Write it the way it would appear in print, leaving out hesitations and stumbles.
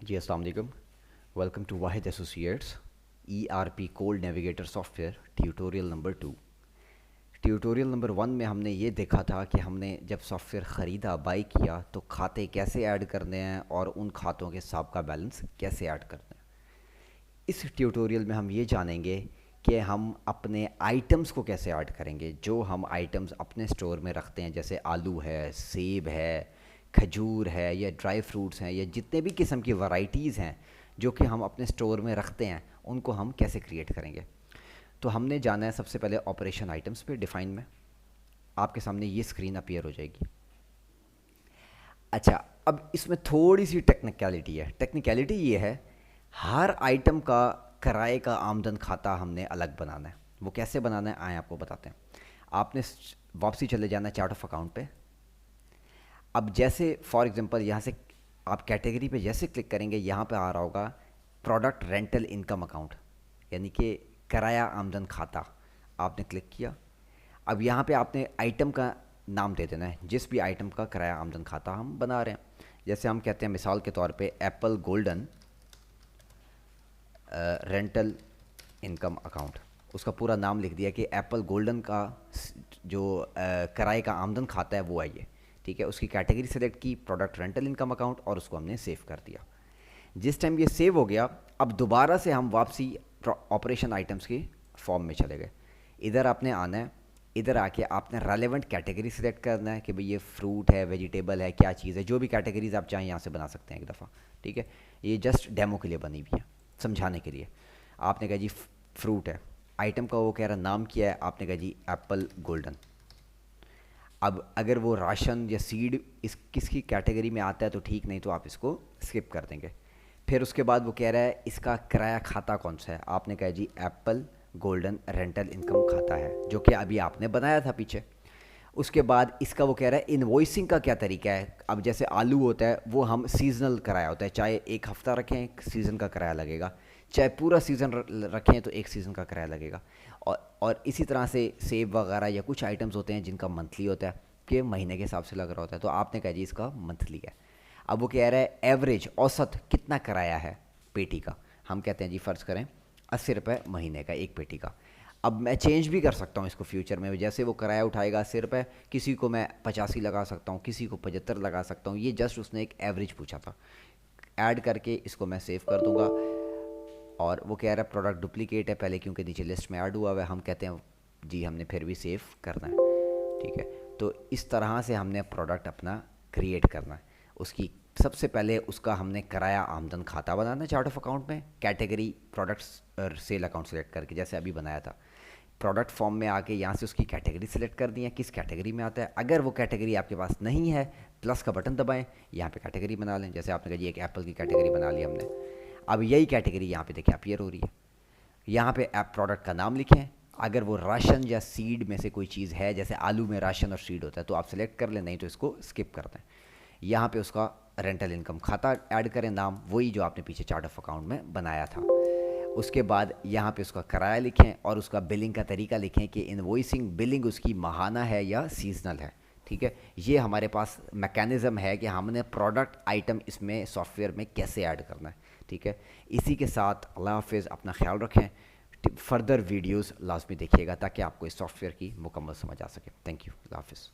जी अस्सलाम वालेकुम। Welcome to Wahid associates ERP cold navigator software tutorial number 2। Tutorial number 1 में हमने ये देखा था कि हमने जब सॉफ्टवेयर ख़रीदा बाई किया तो खाते कैसे ऐड करने हैं और उन खातों के हिसाब का बैलेंस कैसे ऐड करना है। इस ट्यूटोरियल में हम ये जानेंगे कि हम अपने आइटम्स को कैसे ऐड करेंगे। जो हम आइटम्स अपने स्टोर में रखते हैं जैसे आलू है, सेब है, खजूर है या ड्राई फ्रूट्स हैं या जितने भी किस्म की वैरायटीज़ हैं जो कि हम अपने स्टोर में रखते हैं, उनको हम कैसे क्रिएट करेंगे। तो हमने जाना है सबसे पहले ऑपरेशन आइटम्स पे। डिफाइन में आपके सामने ये स्क्रीन अपीयर हो जाएगी। अच्छा, अब इसमें थोड़ी सी टेक्निकलिटी है। टेक्निकलिटी ये है, हर आइटम का किराए का आमदन खाता हमने अलग बनाना है। वो कैसे बनाना है आए आपको बताते हैं। आपने वापसी चले जाना है चार्ट ऑफ अकाउंट पे। अब जैसे फॉर एग्जांपल यहाँ से आप कैटेगरी पे जैसे क्लिक करेंगे, यहाँ पे आ रहा होगा प्रोडक्ट रेंटल इनकम अकाउंट, यानी कि किराया आमदन खाता। आपने क्लिक किया। अब यहाँ पे आपने आइटम का नाम दे देना है, जिस भी आइटम का किराया आमदन खाता हम बना रहे हैं। जैसे हम कहते हैं मिसाल के तौर पे Apple golden rental income account. उसका पूरा नाम लिख दिया कि एप्पल गोल्डन का जो किराए का आमदन खाता है वो है ये। ठीक है, उसकी कैटेगरी सेलेक्ट की, प्रोडक्ट रेंटल इनकम अकाउंट, और उसको हमने सेव कर दिया। जिस टाइम ये सेव हो गया, अब दोबारा से हम वापसी ऑपरेशन आइटम्स की फॉर्म में चले गए। इधर आपने आना है। इधर आके आपने रेलेवेंट कैटेगरी सेलेक्ट करना है कि भाई ये फ्रूट है, वेजिटेबल है, क्या चीज़ है। जो भी कैटेगरीज आप चाहें यहाँ से बना सकते हैं एक दफ़ा। ठीक है, ये जस्ट डेमो के लिए बनी हुई है, समझाने के लिए। आपने कहा जी फ्रूट है, आइटम का वो कह रहा नाम क्या है, आपने कहा जी एप्पल गोल्डन। अब अगर वो राशन या सीड इस किसकी कैटेगरी में आता है तो ठीक, नहीं तो आप इसको स्किप कर देंगे। फिर उसके बाद वो कह रहा है इसका किराया खाता कौन सा है। आपने कहा जी एप्पल गोल्डन रेंटल इनकम खाता है, जो कि अभी आपने बनाया था पीछे। उसके बाद इसका वो कह रहा है इनवॉइसिंग का क्या तरीका है। अब जैसे आलू होता है वो हम सीजनल किराया होता है, चाहे एक हफ़्ता रखें एक सीज़न का किराया लगेगा, चाहे पूरा सीज़न रखें तो एक सीज़न का किराया लगेगा। और इसी तरह से सेब वगैरह या कुछ आइटम्स होते हैं जिनका मंथली होता है कि महीने के हिसाब से लग रहा होता है। तो आपने कहा जी इसका मंथली है। अब वो कह रहा है एवरेज औसत कितना किराया है पेटी का। हम कहते हैं जी फ़र्ज़ करें 80 रुपये महीने का एक पेटी का। अब मैं चेंज भी कर सकता हूँ इसको फ्यूचर में। जैसे वो किराया उठाएगा 80 रुपये, किसी को मैं 85 लगा सकता हूँ, किसी को 75 लगा सकता हूँ। ये जस्ट उसने एक एवरेज पूछा था। ऐड करके इसको मैं सेव कर दूंगा। और वो कह रहा है प्रोडक्ट डुप्लीकेट है पहले, क्योंकि नीचे लिस्ट में ऐड हुआ हुआ है। हम कहते हैं जी हमने फिर भी सेव करना है। ठीक है, तो इस तरह से हमने प्रोडक्ट अपना क्रिएट करना है। उसकी सबसे पहले उसका हमने किराया आमदन खाता बनाना है चार्ट ऑफ अकाउंट में। Category products sale account select करके जैसे अभी बनाया था। प्रोडक्ट फॉर्म में आके यहाँ से उसकी कैटेगरी सेलेक्ट कर दी है, किस कैटेगरी में आता है। अगर वो कैटेगरी आपके पास नहीं है, प्लस का बटन दबाएं, यहाँ पे कैटेगरी बना लें। जैसे आपने कहा जी एक एप्पल की कैटेगरी बना ली हमने। अब यही कैटेगरी यहाँ पे देखिए अपीयर हो रही है। यहाँ पे ऐप प्रोडक्ट का नाम लिखें। अगर वो राशन या सीड में से कोई चीज़ है, जैसे आलू में राशन और सीड होता है, तो आप सेलेक्ट कर लें, नहीं तो इसको स्किप कर दें। यहाँ पे उसका रेंटल इनकम खाता ऐड करें, नाम वही जो आपने पीछे चार्ट ऑफ अकाउंट में बनाया था। उसके बाद यहाँ पे उसका किराया लिखें और उसका बिलिंग का तरीका लिखें कि इनवॉइसिंग बिलिंग उसकी माहाना है या सीजनल है। ठीक है, ये हमारे पास मैकेनिज़्म है कि हमने प्रोडक्ट आइटम इसमें सॉफ्टवेयर में कैसे ऐड करना है। ठीक है, इसी के साथ अल्लाह हाफिज़, अपना ख्याल रखें। फर्दर वीडियोस लाजमी देखिएगा ताकि आपको इस सॉफ्टवेयर की मुकम्मल समझ आ सके। थैंक यू, अल्लाह हाफिज़।